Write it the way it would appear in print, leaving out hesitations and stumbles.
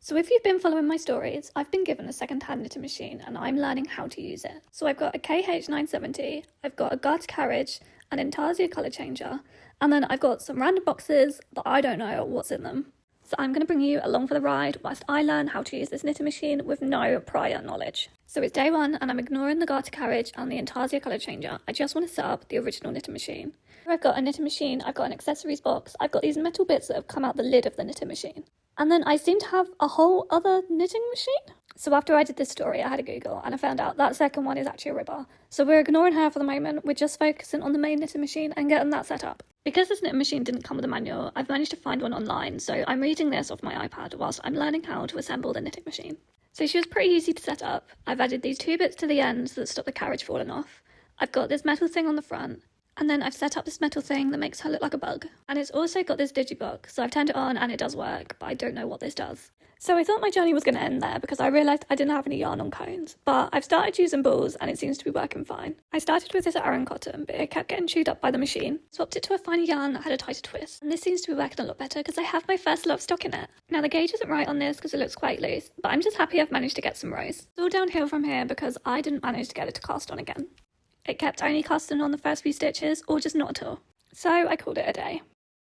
So if you've been following my stories, I've been given a second-hand knitting machine and I'm learning how to use it. So I've got a KH970, I've got a garter carriage, an Intarsia colour changer, and then I've got some random boxes that I don't know what's in them. So I'm going to bring you along for the ride whilst I learn how to use this knitting machine with no prior knowledge. So it's day one and I'm ignoring the garter carriage and the Intarsia colour changer. I just want to set up the original knitting machine. I've got a knitting machine, I've got an accessories box, I've got these metal bits that have come out the lid of the knitting machine. And then I seem to have a whole other knitting machine. So after I did this story, I had a Google and I found out that second one is actually a ripper. So we're ignoring her for the moment, we're just focusing on the main knitting machine and getting that set up. Because this knitting machine didn't come with a manual, I've managed to find one online, so I'm reading this off my iPad whilst I'm learning how to assemble the knitting machine. So she was pretty easy to set up. I've added these two bits to the ends that stop the carriage falling off. I've got this metal thing on the front, and then I've set up this metal thing that makes her look like a bug. And it's also got this digibook, so I've turned it on and it does work, but I don't know what this does. So I thought my journey was going to end there because I realised I didn't have any yarn on cones, but I've started using balls and it seems to be working fine. I started with this Aran cotton, but it kept getting chewed up by the machine. Swapped it to a finer yarn that had a tighter twist, and this seems to be working a lot better because I have my first lot of stock in it. Now the gauge isn't right on this because it looks quite loose, but I'm just happy I've managed to get some rows. It's all downhill from here because I didn't manage to get it to cast on again. It kept only casting on the first few stitches or just not at all. So I called it a day.